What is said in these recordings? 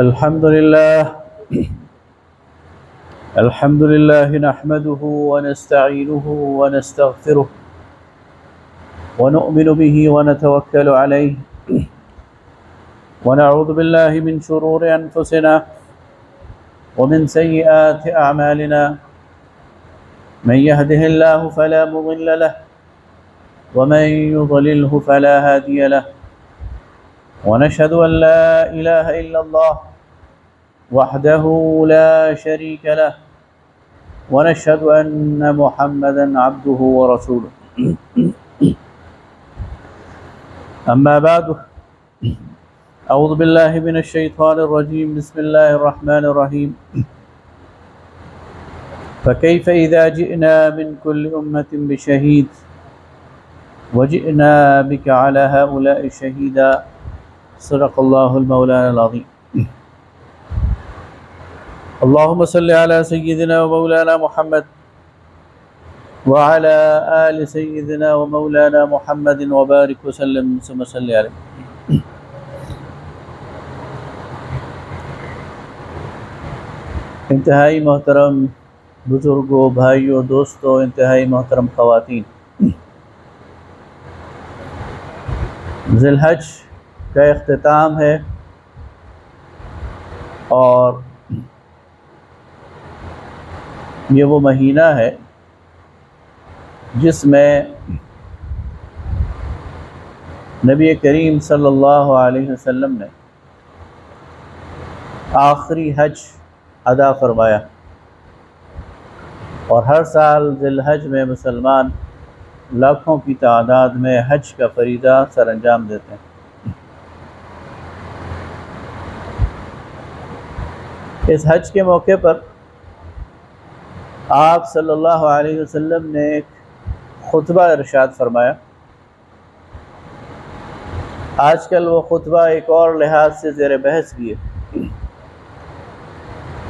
الحمد لله نحمده ونستعينه ونستغفره ونؤمن به ونتوكل عليه ونعوذ بالله من شرور أنفسنا ومن سيئات أعمالنا من يهده الله فلا مضل له ومن يضلله فلا هادي له ونشهد أن لا إله إلا الله وحده لا شريك له ونشهد أن محمدا عبده ورسوله أما بعد أعوذ بالله من الشيطان الرجيم بسم الله الرحمن الرحيم فكيف إذا جئنا من كل أمة بشهيد وجئنا بك على هؤلاء شهيدا صدق الله المولانا العظيم اللهم صل على سيدنا ومولانا محمد وعلى آل سيدنا ومولانا محمد وبارك وسلم ثم صل عليه. انتہائی محترم بزرگوں، بھائیوں، دوستوں، انتہائی محترم خواتین، ذی الحج کا اختتام ہے اور یہ وہ مہینہ ہے جس میں نبی کریم صلی اللہ علیہ وسلم نے آخری حج ادا فرمایا، اور ہر سال ذی الحج میں مسلمان لاکھوں کی تعداد میں حج کا فریضہ سر انجام دیتے ہیں۔ اس حج کے موقع پر آپ صلی اللہ علیہ وسلم نے ایک خطبہ ارشاد فرمایا۔ آج کل وہ خطبہ ایک اور لحاظ سے زیر بحث بھی ہے۔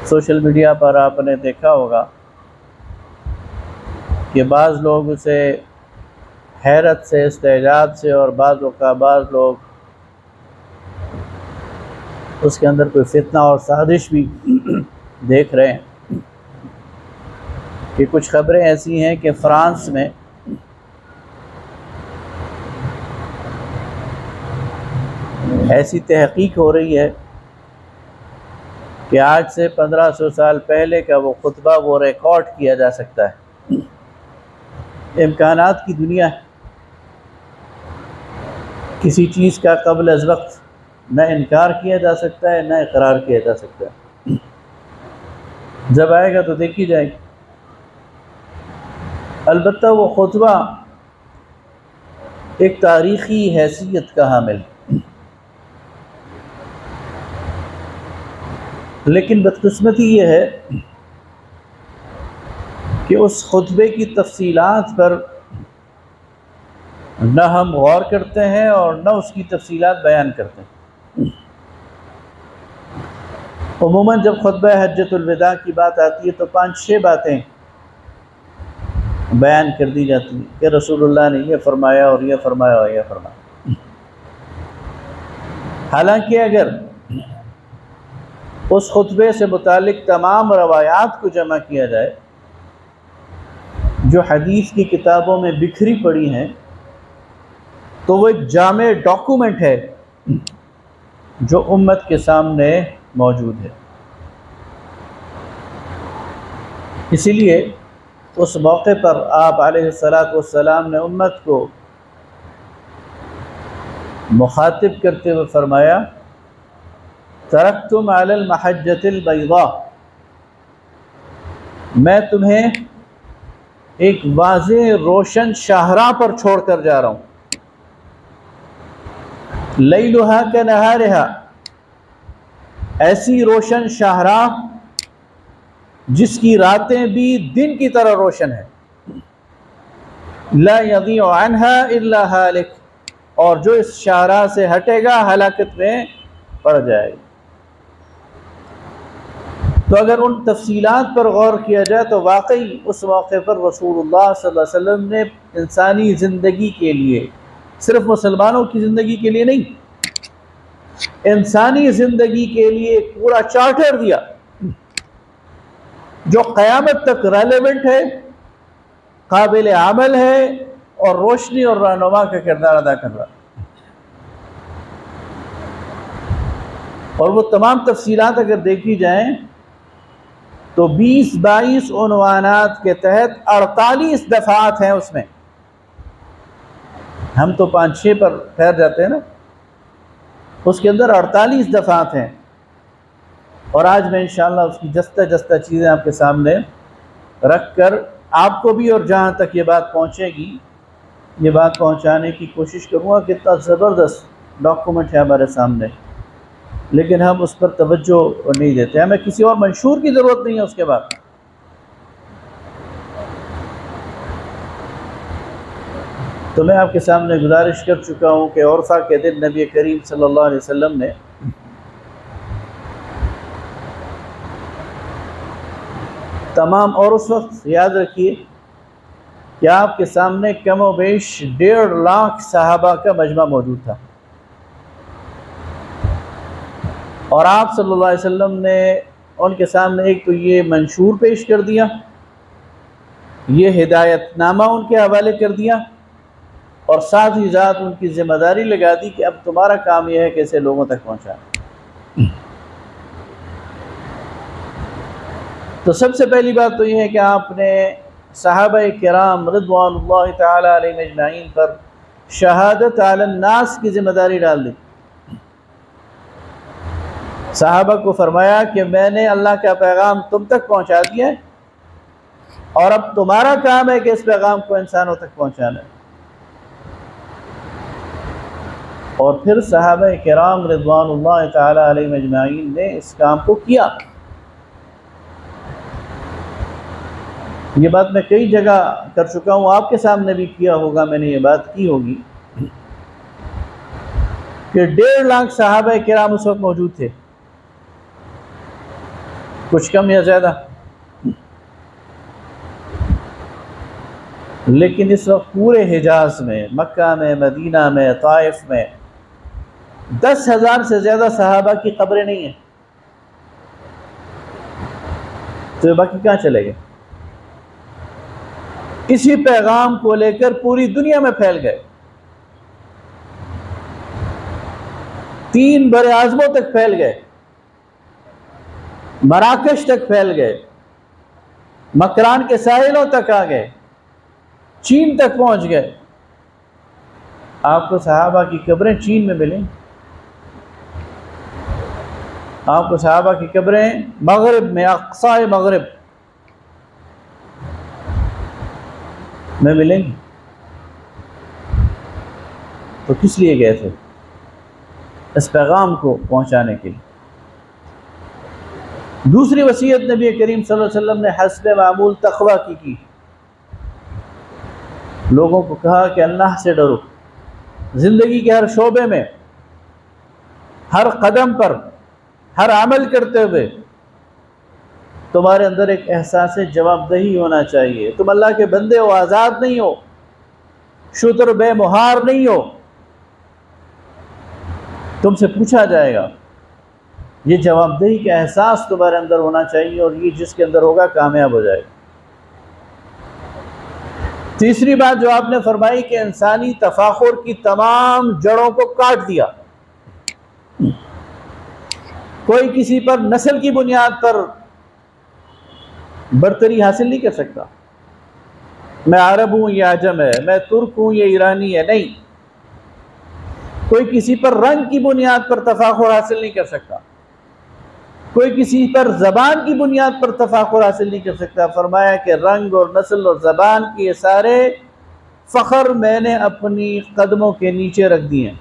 سوشل میڈیا پر آپ نے دیکھا ہوگا کہ بعض لوگ اسے حیرت سے، استعجاب سے، اور بعض لوگ اس کے اندر کوئی فتنہ اور سازش بھی دیکھ رہے ہیں کہ کچھ خبریں ایسی ہیں کہ فرانس میں ایسی تحقیق ہو رہی ہے کہ آج سے 1500 سال پہلے کا وہ خطبہ وہ ریکارڈ کیا جا سکتا ہے۔ امکانات کی دنیا ہے، کسی چیز کا قبل از وقت نہ انکار کیا جا سکتا ہے نہ اقرار کیا جا سکتا ہے۔ جب آئے گا تو دیکھی جائے گی۔ البتہ وہ خطبہ ایک تاریخی حیثیت کا حامل ہے، لیکن بدقسمتی یہ ہے کہ اس خطبے کی تفصیلات پر نہ ہم غور کرتے ہیں اور نہ اس کی تفصیلات بیان کرتے ہیں۔ عموماً جب خطبہ حجۃ الوداع کی بات آتی ہے تو 5-6 باتیں بیان کر دی جاتی ہیں کہ رسول اللہ نے یہ فرمایا اور یہ فرمایا اور یہ فرمایا۔ حالانکہ اگر اس خطبے سے متعلق تمام روایات کو جمع کیا جائے جو حدیث کی کتابوں میں بکھری پڑی ہیں تو وہ ایک جامع ڈاکومنٹ ہے جو امت کے سامنے موجود ہے۔ اسی لیے اس موقع پر آپ علیہ السلام نے امت کو مخاطب کرتے ہوئے فرمایا، ترکتم علی المحجۃ البیضاء، میں تمہیں ایک واضح روشن شاہراہ پر چھوڑ کر جا رہا ہوں، لیلھا کنہارھا، ایسی روشن شاہراہ جس کی راتیں بھی دن کی طرح روشن ہیں، لا یضیع عنہا الا ہالک، اور جو اس شاہراہ سے ہٹے گا ہلاکت میں پڑ جائے گا۔ تو اگر ان تفصیلات پر غور کیا جائے تو واقعی اس موقع پر رسول اللہ صلی اللہ علیہ وسلم نے انسانی زندگی کے لیے، صرف مسلمانوں کی زندگی کے لیے نہیں، انسانی زندگی کے لیے ایک پورا چارٹر دیا جو قیامت تک ریلیونٹ ہے، قابل عمل ہے اور روشنی اور رہنما کا کردار ادا کر رہا ہے۔ اور وہ تمام تفصیلات اگر دیکھی جائیں تو 20-22 عنوانات کے تحت 48 دفعات ہیں اس میں۔ ہم تو 5-6 پر ٹھہر جاتے ہیں نا، اس کے اندر 48 دفعات ہیں۔ اور آج میں انشاءاللہ اس کی جستہ جستہ چیزیں آپ کے سامنے رکھ کر آپ کو بھی اور جہاں تک یہ بات پہنچے گی یہ بات پہنچانے کی کوشش کروں گا۔ کتنا زبردست ڈاکومنٹ ہے ہمارے سامنے، لیکن ہم اس پر توجہ نہیں دیتے۔ ہمیں کسی اور منشور کی ضرورت نہیں ہے اس کے بعد۔ تو میں آپ کے سامنے گزارش کر چکا ہوں کہ عرفہ کے دن نبی کریم صلی اللہ علیہ وسلم نے تمام، اور اس وقت یاد رکھیے کہ آپ کے سامنے کم و بیش 1.5 لاکھ صحابہ کا مجمع موجود تھا، اور آپ صلی اللہ علیہ وسلم نے ان کے سامنے ایک تو یہ منشور پیش کر دیا، یہ ہدایت نامہ ان کے حوالے کر دیا، اور ساتھ ہی ساتھ ان کی ذمہ داری لگا دی کہ اب تمہارا کام یہ ہے کہ اسے لوگوں تک پہنچانا۔ تو سب سے پہلی بات تو یہ ہے کہ آپ نے صحابہ کرام رضوان اللہ تعالی علیہم اجمعین پر شہادت علی الناس کی ذمہ داری ڈال دی۔ صحابہ کو فرمایا کہ میں نے اللہ کا پیغام تم تک پہنچا دیا ہے، اور اب تمہارا کام ہے کہ اس پیغام کو انسانوں تک پہنچانا ہے۔ اور پھر صحابہ کرام رضوان اللہ تعالی علیہم اجمعین نے اس کام کو کیا۔ یہ بات میں کئی جگہ کر چکا ہوں، آپ کے سامنے بھی کیا ہوگا، میں نے یہ بات کی ہوگی کہ 1.5 لاکھ صحابہ کرام اس وقت موجود تھے، کچھ کم یا زیادہ، لیکن اس وقت پورے حجاز میں، مکہ میں، مدینہ میں، طائف میں 10,000 سے زیادہ صحابہ کی قبریں نہیں ہیں۔ تو باقی کہاں چلے گئے؟ اسی پیغام کو لے کر پوری دنیا میں پھیل گئے، 3 بر اعظموں تک پھیل گئے، مراکش تک پھیل گئے، مکران کے ساحلوں تک آ گئے، چین تک پہنچ گئے۔ آپ کو صحابہ کی قبریں چین میں ملیں، آپ کو صحابہ کی قبریں مغرب میں، اقصی مغرب میں ملیں گی۔ تو کس لیے گئے تھے؟ اس پیغام کو پہنچانے کے لیے۔ دوسری وصیت نبی کریم صلی اللہ علیہ وسلم نے حسب معمول تقویٰ کی، لوگوں کو کہا کہ اللہ سے ڈرو، زندگی کے ہر شعبے میں، ہر قدم پر، ہر عمل کرتے ہوئے تمہارے اندر ایک احساس جواب دہی ہونا چاہیے۔ تم اللہ کے بندے ہو، آزاد نہیں ہو، شتر بے مہار نہیں ہو، تم سے پوچھا جائے گا۔ یہ جواب دہی کا احساس تمہارے اندر ہونا چاہیے، اور یہ جس کے اندر ہوگا کامیاب ہو جائے گا۔ تیسری بات جو آپ نے فرمائی کہ انسانی تفاخر کی تمام جڑوں کو کاٹ دیا، کوئی کسی پر نسل کی بنیاد پر برتری حاصل نہیں کر سکتا، میں عرب ہوں یہ عجم ہے، میں ترک ہوں یہ ایرانی ہے، نہیں۔ کوئی کسی پر رنگ کی بنیاد پر تفاخر حاصل نہیں کر سکتا، کوئی کسی پر زبان کی بنیاد پر تفاخر حاصل نہیں کر سکتا۔ فرمایا کہ رنگ اور نسل اور زبان کی یہ سارے فخر میں نے اپنی قدموں کے نیچے رکھ دیے ہیں۔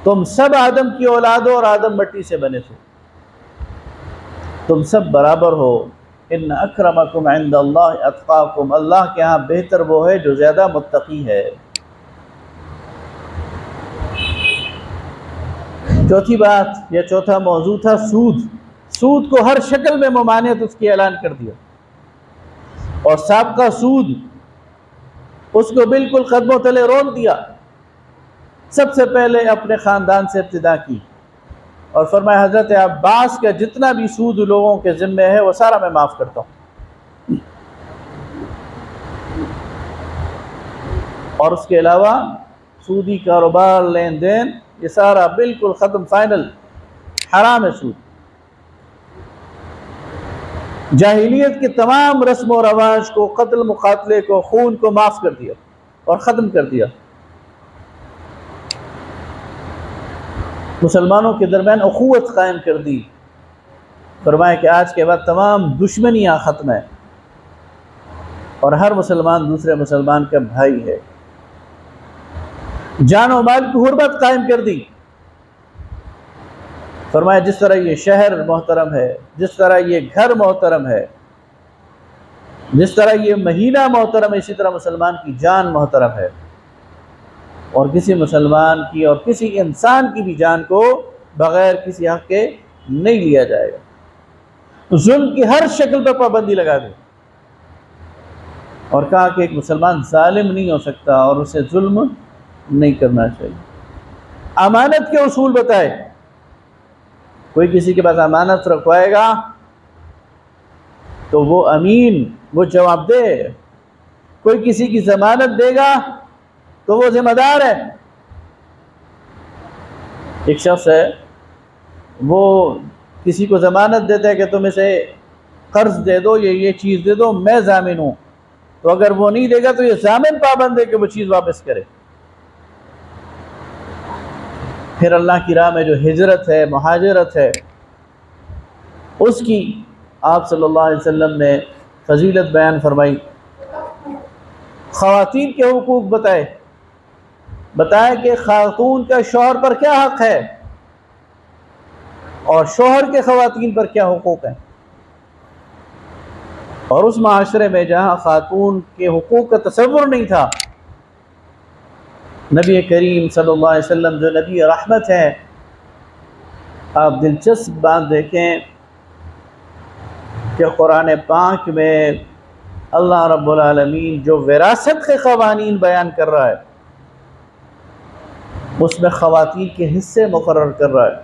تم سب آدم کی اولاد ہو، اور آدم مٹی سے بنے تھے، تم سب برابر ہو۔ ان اکرمکم عند اللہ اتقاکم، اللہ کے ہاں بہتر وہ ہے جو زیادہ متقی ہے۔ چوتھی بات یا چوتھا موضوع تھا سود۔ سود کو ہر شکل میں ممانعت اس کی اعلان کر دیا، اور سابقہ سود اس کو بالکل قدموں تلے رون دیا۔ سب سے پہلے اپنے خاندان سے ابتدا کی، اور فرمایا حضرت عباس کا جتنا بھی سود لوگوں کے ذمہ ہے وہ سارا میں معاف کرتا ہوں، اور اس کے علاوہ سودی کاروبار لین دین یہ سارا بالکل ختم، فائنل حرام ہے سود۔ جاہلیت کے تمام رسم و رواج کو، قتل مقاتلے کو، خون کو معاف کر دیا اور ختم کر دیا۔ مسلمانوں کے درمیان اخوت قائم کر دی، فرمایا کہ آج کے بعد تمام دشمنیاں ختم ہیں اور ہر مسلمان دوسرے مسلمان کا بھائی ہے۔ جان و مال کی حرمت قائم کر دی، فرمایا جس طرح یہ شہر محترم ہے، جس طرح یہ گھر محترم ہے، جس طرح یہ مہینہ محترم ہے، اسی طرح مسلمان کی جان محترم ہے، اور کسی مسلمان کی اور کسی انسان کی بھی جان کو بغیر کسی حق کے نہیں لیا جائے گا۔ ظلم کی ہر شکل پر پابندی لگا دی اور کہا کہ ایک مسلمان ظالم نہیں ہو سکتا اور اسے ظلم نہیں کرنا چاہیے۔ امانت کے اصول بتائے، کوئی کسی کے پاس امانت رکھوائے گا تو وہ امین، وہ جواب دہ ہے۔ کوئی کسی کی ضمانت دے گا تو وہ ذمہ دار ہے۔ ایک شخص ہے وہ کسی کو ضمانت دیتا ہے کہ تم اسے قرض دے دو، یہ چیز دے دو، میں ضامن ہوں، تو اگر وہ نہیں دے گا تو یہ ضامن پابند ہے کہ وہ چیز واپس کرے۔ پھر اللہ کی راہ میں جو ہجرت ہے، مہاجرت ہے، اس کی آپ صلی اللہ علیہ وسلم نے فضیلت بیان فرمائی۔ خواتین کے حقوق بتائے کہ خاتون کا شوہر پر کیا حق ہے اور شوہر کے خواتین پر کیا حقوق ہیں، اور اس معاشرے میں جہاں خاتون کے حقوق کا تصور نہیں تھا، نبی کریم صلی اللہ علیہ وسلم جو نبی رحمت ہے، آپ دلچسپ بات دیکھیں کہ قرآن پاک میں اللہ رب العالمین جو وراثت کے قوانین بیان کر رہا ہے اس میں خواتین کے حصے مقرر کر رہا ہے۔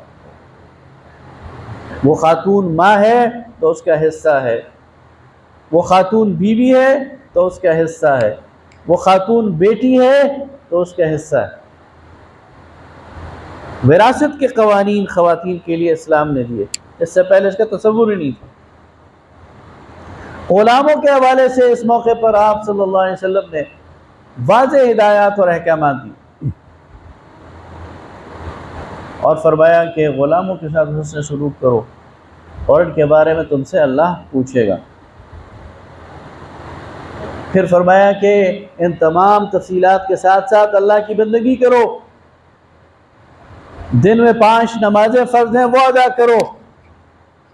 وہ خاتون ماں ہے تو اس کا حصہ ہے، وہ خاتون بیوی ہے تو اس کا حصہ ہے، وہ خاتون بیٹی ہے تو اس کا حصہ ہے۔ وراثت کے قوانین خواتین کے لیے اسلام نے دیے، اس سے پہلے اس کا تصور ہی نہیں تھا۔ غلاموں کے حوالے سے اس موقع پر آپ صلی اللہ علیہ وسلم نے واضح ہدایات اور احکامات دی اور فرمایا کہ غلاموں کے ساتھ حسن سلوک کرو اور ان کے بارے میں تم سے اللہ پوچھے گا۔ پھر فرمایا کہ ان تمام تفصیلات کے ساتھ ساتھ اللہ کی بندگی کرو، دن میں 5 نمازیں فرض ہیں وہ ادا کرو،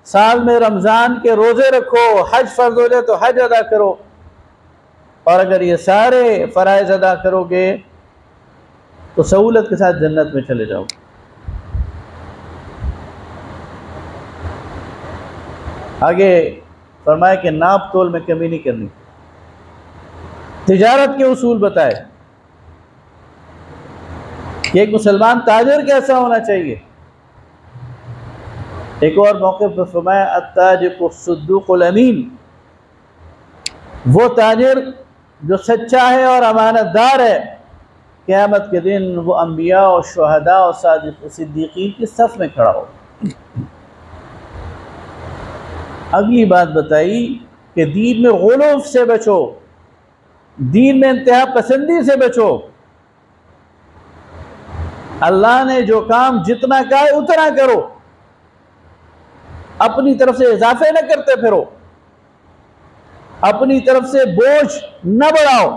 سال میں رمضان کے روزے رکھو، حج فرض ہو جائے تو حج ادا کرو، اور اگر یہ سارے فرائض ادا کرو گے تو سہولت کے ساتھ جنت میں چلے جاؤ۔ آگے فرمایا کہ ناپ تول میں کمی نہیں کرنی۔ تجارت کے اصول بتائے کہ ایک مسلمان تاجر کیسا ہونا چاہیے۔ ایک اور موقع پر فرمایا التاجر الصدوق الامین، وہ تاجر جو سچا ہے اور امانت دار ہے، قیامت کے دن وہ انبیاء اور شہداء اور صدیقین کی صف میں کھڑا ہو۔ اگلی بات بتائی کہ دین میں غلو سے بچو، دین میں انتہا پسندی سے بچو۔ اللہ نے جو کام جتنا کہا ہے اتنا کرو، اپنی طرف سے اضافے نہ کرتے پھرو، اپنی طرف سے بوجھ نہ بڑھاؤ۔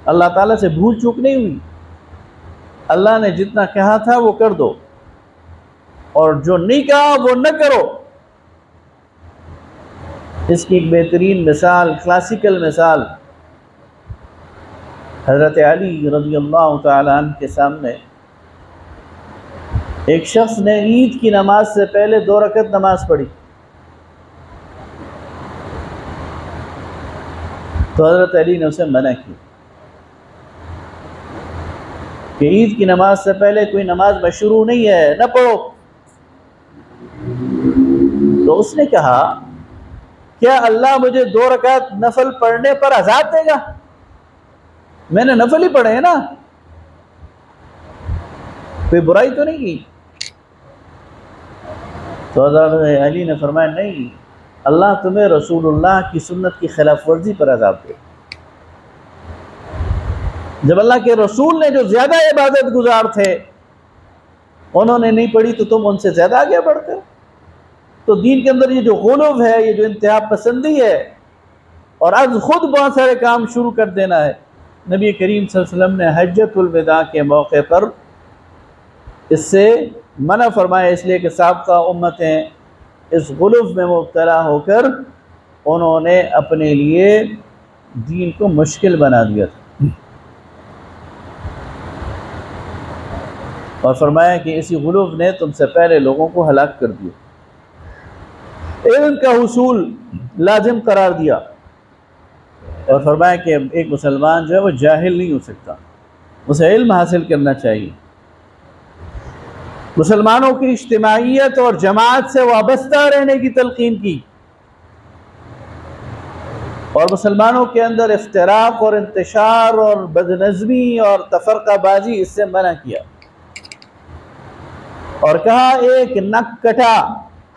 اللہ تعالیٰ سے بھول چوک نہیں ہوئی، اللہ نے جتنا کہا تھا وہ کر دو اور جو نہیں کہا وہ نہ کرو۔ اس کی ایک بہترین مثال، کلاسیکل مثال، حضرت علی رضی اللہ تعالی عنہ کے سامنے ایک شخص نے عید کی نماز سے پہلے 2 رکعت نماز پڑھی، تو حضرت علی نے اسے منع کی کہ عید کی نماز سے پہلے کوئی نماز مشروع نہیں ہے، نہ پڑھو۔ تو اس نے کہا کیا اللہ مجھے 2 رکعت نفل پڑھنے پر عذاب دے گا؟ میں نے نفل ہی پڑھے ہیں نا، کوئی برائی تو نہیں کی۔ تو حضرت علی نے فرمایا نہیں، اللہ تمہیں رسول اللہ کی سنت کی خلاف ورزی پر عذاب دے۔ جب اللہ کے رسول نے جو زیادہ عبادت گزار تھے انہوں نے نہیں پڑھی تو تم ان سے زیادہ آگے بڑھتے ہو۔ تو دین کے اندر یہ جو غلو ہے، یہ جو انتہا پسندی ہے، اور از خود بہت سارے کام شروع کر دینا ہے، نبی کریم صلی اللہ علیہ وسلم نے حجۃ الوداع کے موقع پر اس سے منع فرمایا، اس لیے کہ سابقہ امتیں اس غلو میں مبتلا ہو کر انہوں نے اپنے لیے دین کو مشکل بنا دیا تھا، اور فرمایا کہ اسی غلو نے تم سے پہلے لوگوں کو ہلاک کر دیا۔ علم کا حصول لازم قرار دیا، اور فرمایا کہ ایک مسلمان جو ہے وہ جاہل نہیں ہو سکتا، اسے علم حاصل کرنا چاہیے۔ مسلمانوں کی اجتماعیت اور جماعت سے وابستہ رہنے کی تلقین کی، اور مسلمانوں کے اندر افتراق اور انتشار اور بدنظمی اور تفرقہ بازی اس سے منع کیا، اور کہا ایک نک کٹا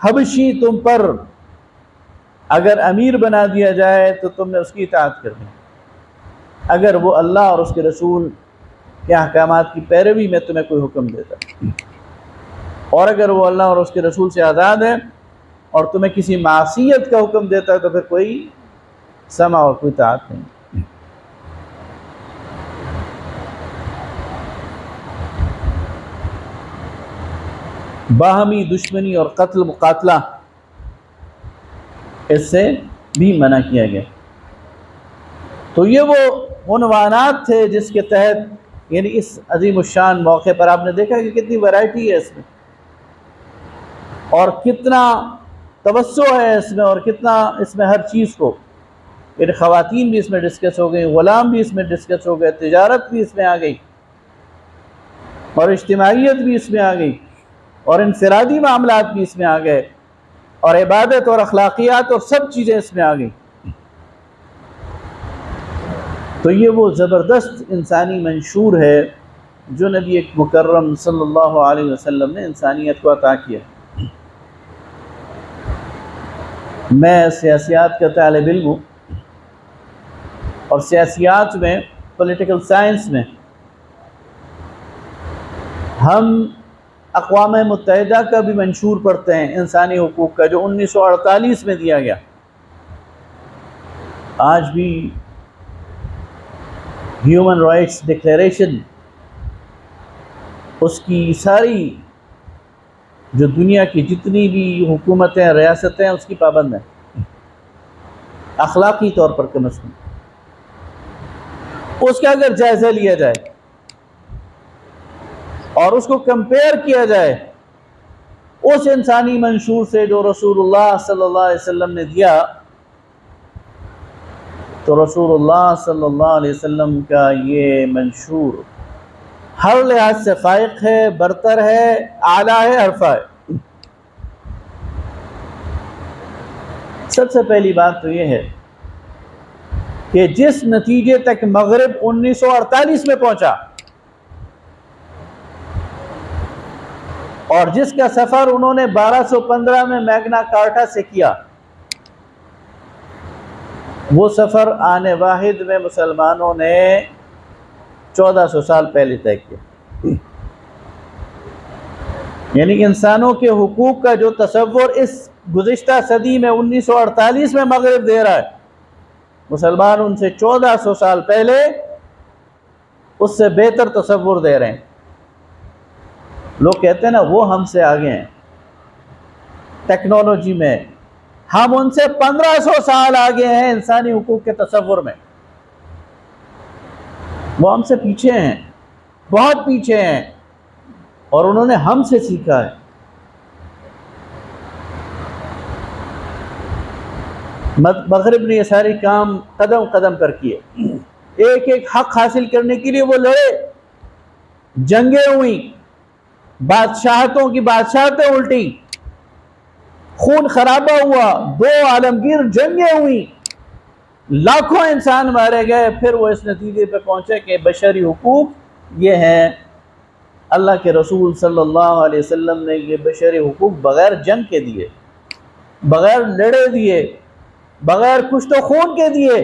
حبشی تم پر اگر امیر بنا دیا جائے تو تم نے اس کی اطاعت کرنی، اگر وہ اللہ اور اس کے رسول کے احکامات کی پیروی میں تمہیں کوئی حکم دیتا، اور اگر وہ اللہ اور اس کے رسول سے آزاد ہے اور تمہیں کسی معصیت کا حکم دیتا ہے تو پھر کوئی سمع اور کوئی اطاعت نہیں۔ باہمی دشمنی اور قتل مقاتلہ اس سے بھی منع کیا گیا۔ تو یہ وہ عنوانات تھے جس کے تحت، یعنی اس عظیم الشان موقع پر آپ نے دیکھا کہ کتنی ویرائٹی ہے اس میں، اور کتنا توسع ہے اس میں، اور کتنا اس میں ہر چیز کو، یعنی خواتین بھی اس میں ڈسکس ہو گئی، غلام بھی اس میں ڈسکس ہو گئے، تجارت بھی اس میں آ گئی، اور اجتماعیت بھی اس میں آ گئی، اور انفرادی معاملات بھی اس میں آ گئے، اور عبادت اور اخلاقیات اور سب چیزیں اس میں آ گئی۔ تو یہ وہ زبردست انسانی منشور ہے جو نبی مکرم صلی اللہ علیہ وسلم نے انسانیت کو عطا کیا۔ میں سیاسیات کا طالب علم ہوں، اور سیاسیات میں، پولیٹیکل سائنس میں، ہم اقوام متحدہ کا بھی منشور پڑھتے ہیں انسانی حقوق کا، جو 1948 میں دیا گیا۔ آج بھی ہیومن رائٹس ڈکلیریشن اس کی ساری جو دنیا کی جتنی بھی حکومتیں، ریاستیں اس کی پابند ہیں، اخلاقی طور پر کم از کم۔ اس کا اگر جائزہ لیا جائے اور اس کو کمپیئر کیا جائے اس انسانی منشور سے جو رسول اللہ صلی اللہ علیہ وسلم نے دیا، تو رسول اللہ صلی اللہ علیہ وسلم کا یہ منشور ہر لحاظ سے فائق ہے، برتر ہے، اعلیٰ ہے، عرفہ ہے۔ سب سے پہلی بات تو یہ ہے کہ جس نتیجے تک مغرب 1948 میں پہنچا، اور جس کا سفر انہوں نے 1215 میں میگنا کارٹا سے کیا، وہ سفر آن واحد میں مسلمانوں نے 1400 سال پہلے طے کیا۔ یعنی انسانوں کے حقوق کا جو تصور اس گزشتہ صدی میں 1948 میں مغرب دے رہا ہے، مسلمان ان سے 1400 سال پہلے اس سے بہتر تصور دے رہے ہیں۔ لوگ کہتے ہیں نا وہ ہم سے آگے ہیں ٹیکنالوجی میں، ہم ان سے 1500 سال آگے ہیں انسانی حقوق کے تصور میں، وہ ہم سے پیچھے ہیں، بہت پیچھے ہیں، اور انہوں نے ہم سے سیکھا ہے۔ مغرب نے یہ سارے کام قدم قدم پر کیے، ایک ایک حق حاصل کرنے کے لیے وہ لڑے، جنگیں ہوئیں، بادشاہتوں کی بادشاہتیں الٹی، خون خرابہ ہوا، 2 عالمگیر جنگیں ہوئی، لاکھوں انسان مارے گئے، پھر وہ اس نتیجے پہ پہنچے کہ بشری حقوق یہ ہیں۔ اللہ کے رسول صلی اللہ علیہ وسلم نے یہ بشری حقوق بغیر جنگ کے دیے، بغیر لڑے دیے، بغیر کشت و خون کے دیے،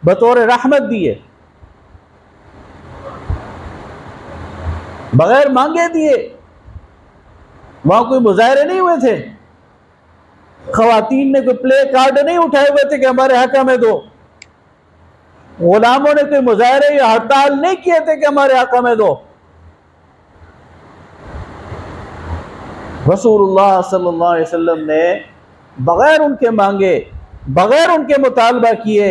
بطور رحمت دیے، بغیر مانگے دیے۔ وہاں کوئی مظاہرے نہیں ہوئے تھے، خواتین نے کوئی پلے کارڈ نہیں اٹھائے ہوئے تھے کہ ہمارے حق ہمیں دو، غلاموں نے کوئی مظاہرے یا ہڑتال نہیں کیے تھے کہ ہمارے حق ہمیں دو۔ رسول اللہ صلی اللہ علیہ وسلم نے بغیر ان کے مانگے، بغیر ان کے مطالبہ کیے،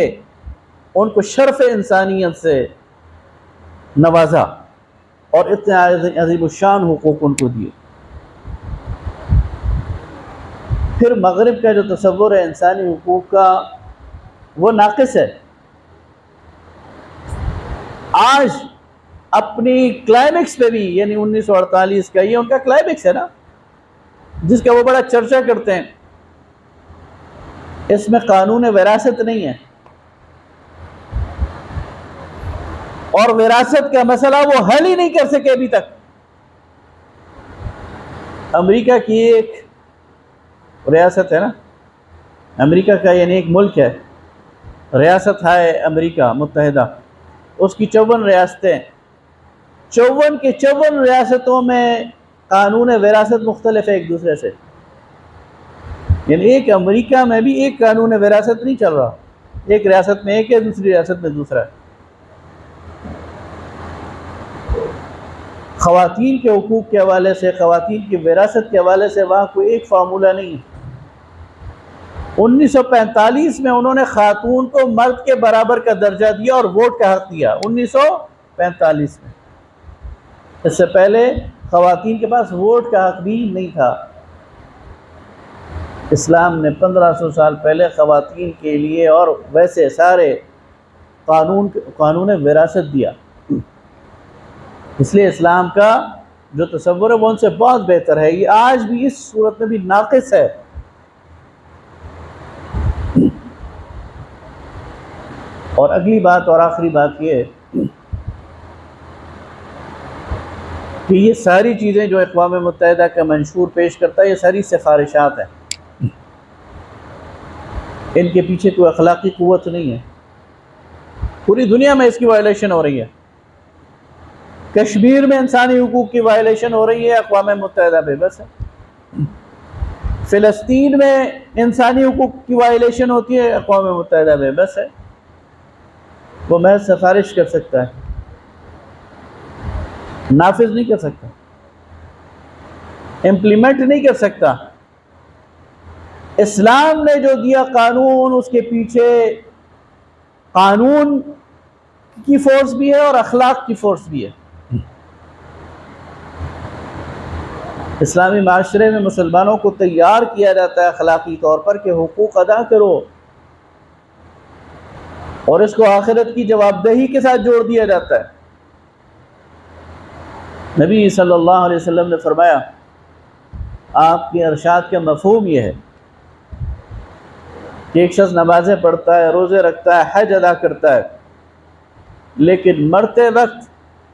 ان کو شرف انسانیت سے نوازا اور اتنے عظیم الشان حقوق ان کو دیے۔ پھر مغرب کا جو تصور ہے انسانی حقوق کا وہ ناقص ہے۔ آج اپنی کلائمیکس پہ بھی، یعنی 1948 کا، یہ ان کا کلائمیکس ہے نا جس کا وہ بڑا چرچا کرتے ہیں، اس میں قانون وراثت نہیں ہے، اور وراثت کا مسئلہ وہ حل ہی نہیں کر سکے ابھی تک۔ امریکہ کی ایک ریاست ہے نا، امریکہ کا یعنی ایک ملک ہے، ریاست ہے امریکہ متحدہ، اس کی 54 ریاستیں، 54 کی 54 ریاستوں میں قانون وراثت مختلف ہے ایک دوسرے سے، یعنی ایک امریکہ میں بھی ایک قانون وراثت نہیں چل رہا، ایک ریاست میں ایک ہے، دوسری ریاست میں دوسرا ہے۔ خواتین کے حقوق کے حوالے سے، خواتین کی وراثت کے حوالے سے وہاں کوئی ایک فارمولہ نہیں ہے۔ 1945 میں انہوں نے خاتون کو مرد کے برابر کا درجہ دیا اور ووٹ کا حق دیا، 1945 میں۔ اس سے پہلے خواتین کے پاس ووٹ کا حق بھی نہیں تھا۔ اسلام نے 1500 سال پہلے خواتین کے لیے اور ویسے سارے قانون وراثت دیا، اس لیے اسلام کا جو تصور ہے وہ ان سے بہت بہتر ہے۔ یہ آج بھی اس صورت میں بھی ناقص ہے۔ اور اگلی بات اور آخری بات یہ ہے کہ یہ ساری چیزیں جو اقوام متحدہ کا منشور پیش کرتا ہے یہ ساری سفارشات ہیں، ان کے پیچھے کوئی اخلاقی قوت نہیں ہے۔ پوری دنیا میں اس کی وائلیشن ہو رہی ہے، کشمیر میں انسانی حقوق کی وائلیشن ہو رہی ہے، اقوام متحدہ بے بس ہے۔ فلسطین میں انسانی حقوق کی وائلیشن ہوتی ہے، اقوام متحدہ بے بس ہے۔ وہ محض سفارش کر سکتا ہے، نافذ نہیں کر سکتا، امپلیمنٹ نہیں کر سکتا۔ اسلام نے جو دیا قانون، اس کے پیچھے قانون کی فورس بھی ہے اور اخلاق کی فورس بھی ہے۔ اسلامی معاشرے میں مسلمانوں کو تیار کیا جاتا ہے اخلاقی طور پر کہ حقوق ادا کرو، اور اس کو آخرت کی جواب دہی کے ساتھ جوڑ دیا جاتا ہے۔ نبی صلی اللہ علیہ وسلم نے فرمایا، آپ کے ارشاد کا مفہوم یہ ہے کہ ایک شخص نمازیں پڑھتا ہے، روزے رکھتا ہے، حج ادا کرتا ہے، لیکن مرتے وقت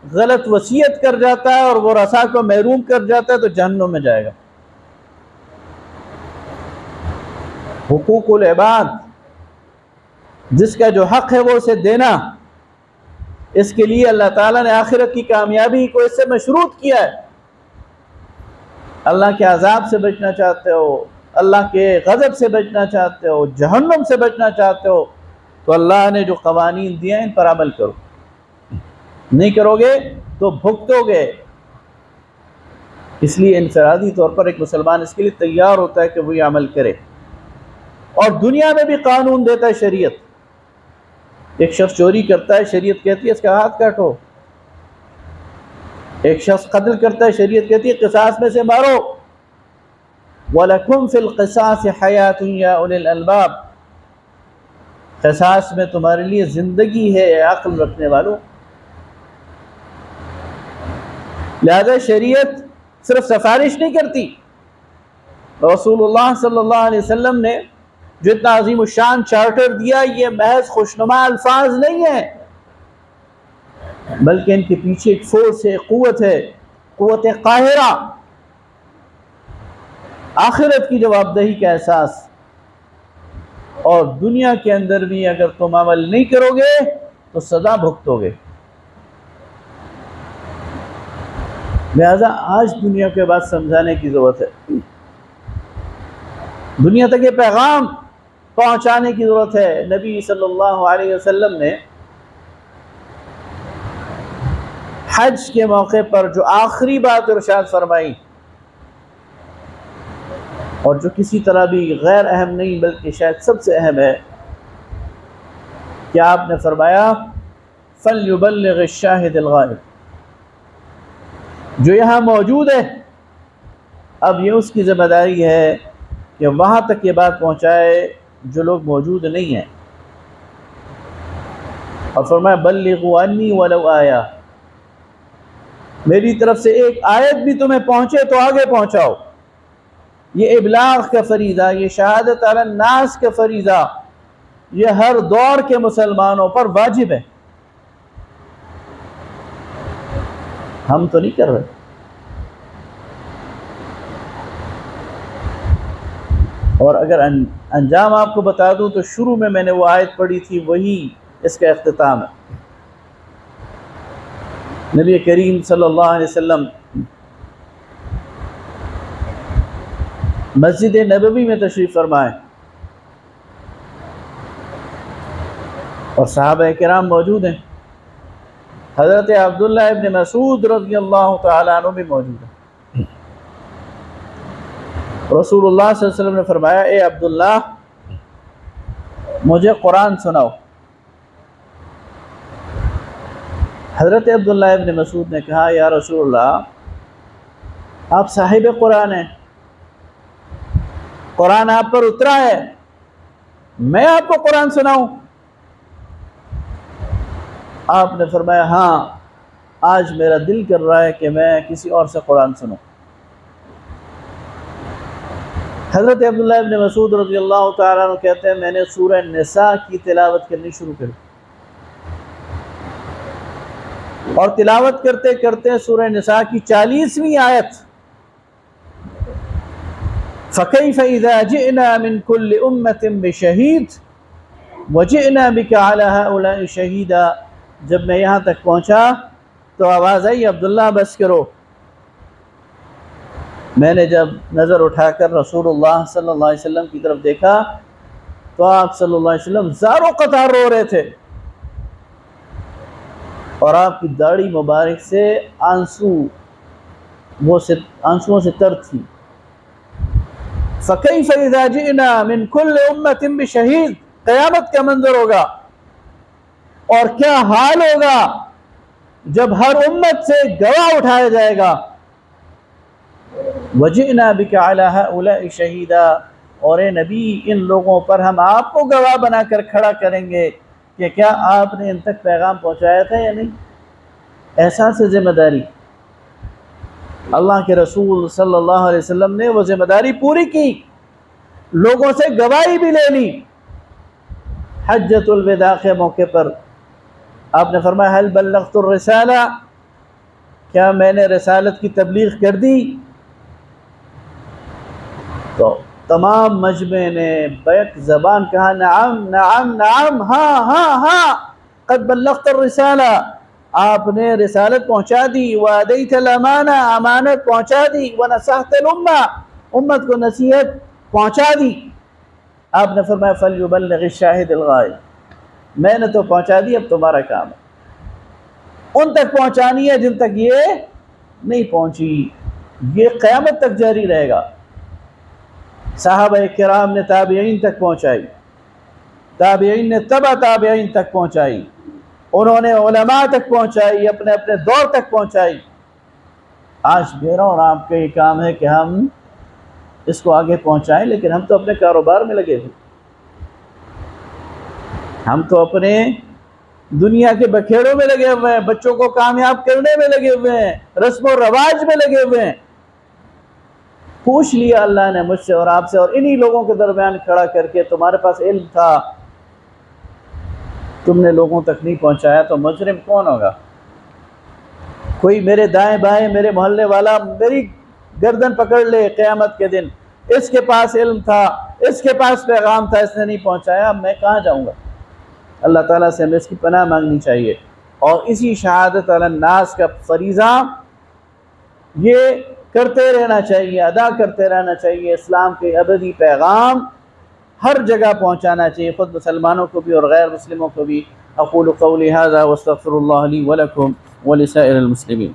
غلط وصیت کر جاتا ہے اور وہ رسا کو محروم کر جاتا ہے تو جہنم میں جائے گا۔ حقوق العباد، جس کا جو حق ہے وہ اسے دینا، اس کے لیے اللہ تعالیٰ نے آخرت کی کامیابی کو اس سے مشروط کیا ہے۔ اللہ کے عذاب سے بچنا چاہتے ہو، اللہ کے غضب سے بچنا چاہتے ہو، جہنم سے بچنا چاہتے ہو، تو اللہ نے جو قوانین دیے ہیں ان پر عمل کرو، نہیں کرو گے تو بھگتو گے۔ اس لیے انفرادی طور پر ایک مسلمان اس کے لیے تیار ہوتا ہے کہ وہ یہ عمل کرے، اور دنیا میں بھی قانون دیتا ہے شریعت۔ ایک شخص چوری کرتا ہے، شریعت کہتی ہے اس کا ہاتھ کاٹو۔ ایک شخص قتل کرتا ہے، شریعت کہتی ہے قصاص میں سے مارو۔ وَلَكُمْ فِي الْقِصَاصِ حَيَاةٌ يَا أُولِي الْأَلْبَابِ، قصاص میں تمہارے لیے زندگی ہے عقل رکھنے والوں۔ لہذا شریعت صرف سفارش نہیں کرتی، رسول اللہ صلی اللہ علیہ وسلم نے جو اتنا عظیم الشان چارٹر دیا، یہ محض خوشنما الفاظ نہیں ہیں، بلکہ ان کے پیچھے ایک فورس ہے، قوت قاہرہ، آخرت کی جوابدہی کا احساس، اور دنیا کے اندر بھی اگر تم عمل نہیں کرو گے تو سزا بھگتو گے۔ لہذا آج دنیا کے بعد سمجھانے کی ضرورت ہے، دنیا تک یہ پیغام پہنچانے کی ضرورت ہے۔ نبی صلی اللہ علیہ وسلم نے حج کے موقع پر جو آخری بات ارشاد فرمائی، اور جو کسی طرح بھی غیر اہم نہیں بلکہ شاید سب سے اہم ہے، کہ آپ نے فرمایا فَلْيُبَلِّغِ الشَّاهِدِ الْغَائِبِ، جو یہاں موجود ہے اب یہ اس کی ذمہ داری ہے کہ وہاں تک یہ بات پہنچائے جو لوگ موجود نہیں ہیں، اور فرمایا بلغوا عنی ولو آیا، میری طرف سے ایک آیت بھی تمہیں پہنچے تو آگے پہنچاؤ۔ یہ ابلاغ کا فریضہ، یہ شہادت علی الناس کا فریضہ، یہ ہر دور کے مسلمانوں پر واجب ہے، ہم تو نہیں کر رہے۔ اور اگر انجام آپ کو بتا دوں تو شروع میں نے وہ آیت پڑھی تھی، وہی اس کا اختتام ہے۔ نبی کریم صلی اللہ علیہ وسلم مسجد نبوی میں تشریف فرمائے اور صحابہ کرام موجود ہیں، حضرت عبداللہ ابن مسعود رضی اللہ تعالیٰ عنہ بھی موجود ہیں۔ رسول اللہ صلی اللہ علیہ وسلم نے فرمایا اے عبداللہ مجھے قرآن سناؤ۔ حضرت عبداللہ ابن مسعود نے کہا یا رسول اللہ آپ صاحب قرآن ہیں، قرآن آپ پر اترا ہے، میں آپ کو قرآن سناؤں؟ آپ نے فرمایا ہاں آج میرا دل کر رہا ہے کہ میں کسی اور سے قرآن سنوں۔ حضرت عبداللہ ابن مسعود رضی اللہ تعالیٰ عنہ کہتے ہیں میں نے سورہ نساء کی تلاوت کرنی شروع کری، اور تلاوت کرتے کرتے سورہ نساء کی 40ویں آیت فَكَيْفَ إِذَا جِئْنَا مِنْ كُلِّ أُمَّةٍ بِشَهِيدٍ وَجِئْنَا بِكَ عَلَى هَؤُلَاءِ شَهِيدًا، جب میں یہاں تک پہنچا تو آواز آئی عبداللہ بس کرو۔ میں نے جب نظر اٹھا کر رسول اللہ صلی اللہ علیہ وسلم کی طرف دیکھا تو آپ صلی اللہ علیہ وسلم زار و قطار رو رہے تھے، اور آپ کی داڑھی مبارک سے آنسوؤں سے تر تھی۔ فَكَيْفَ إِذَا جِئْنَا مِنْ كُلِّ أُمَّةٍ بِشَهِيدٍ، قیامت کا منظر ہوگا، اور کیا حال ہوگا جب ہر امت سے گواہ اٹھایا جائے گا۔ وَجِئْنَا بِكَ عَلَى هَؤُلَاءِ شَهِيدًا، اور اے نبی ان لوگوں پر ہم آپ کو گواہ بنا کر کھڑا کریں گے کہ کیا آپ نے ان تک پیغام پہنچایا تھا یا نہیں۔ احساس ذمہ داری، اللہ کے رسول صلی اللہ علیہ وسلم نے وہ ذمہ داری پوری کی، لوگوں سے گواہی بھی لے لی۔ حجۃ الوداع کے موقع پر آپ نے فرمایا هل بلغت الرسالہ، کیا میں نے رسالت کی تبلیغ کر دی؟ تو تمام مجمع نے بیک زبان کہا نعم نعم نعم، ہاں ہاں ہاں، قد بلغت الرسالہ، آپ نے رسالت پہنچا دی، وادیت الامانہ، امانت پہنچا دی، ونصحت الامہ، امت کو نصیحت پہنچا دی۔ آپ نے فرمایا فلیبلغ الشاہد الغائب، میں نے تو پہنچا دی، اب تمہارا کام ہے ان تک پہنچانی ہے جن تک یہ نہیں پہنچی۔ یہ قیامت تک جاری رہے گا۔ صحابہ کرام نے تابعین تک پہنچائی، تابعین نے تبع تابعین تک پہنچائی، انہوں نے علماء تک پہنچائی، اپنے اپنے دور تک پہنچائی۔ آج میرا اور آپ کا یہ کام ہے کہ ہم اس کو آگے پہنچائیں، لیکن ہم تو اپنے کاروبار میں لگے ہوئے، ہم تو اپنے دنیا کے بکھیڑوں میں لگے ہوئے ہیں، بچوں کو کامیاب کرنے میں لگے ہوئے ہیں، رسم و رواج میں لگے ہوئے ہیں۔ پوچھ لیا اللہ نے مجھ سے اور آپ سے، اور انہی لوگوں کے درمیان کھڑا کر کے تمہارے پاس علم تھا، تم نے لوگوں تک نہیں پہنچایا، تو مجرم کون ہوگا؟ کوئی میرے دائیں بائیں میرے محلے والا میری گردن پکڑ لے قیامت کے دن، اس کے پاس علم تھا، اس کے پاس پیغام تھا، اس نے نہیں پہنچایا، میں کہاں جاؤں گا؟ اللہ تعالیٰ سے ہمیں اس کی پناہ مانگنی چاہیے، اور اسی شہادت علی الناس کا فریضہ یہ کرتے رہنا چاہیے، ادا کرتے رہنا چاہیے، اسلام کے ابدی پیغام ہر جگہ پہنچانا چاہیے، خود مسلمانوں کو بھی اور غیر مسلموں کو بھی۔ اقول قولی ھذا واستغفر اللہ لی ولکم ولسائر المسلمین۔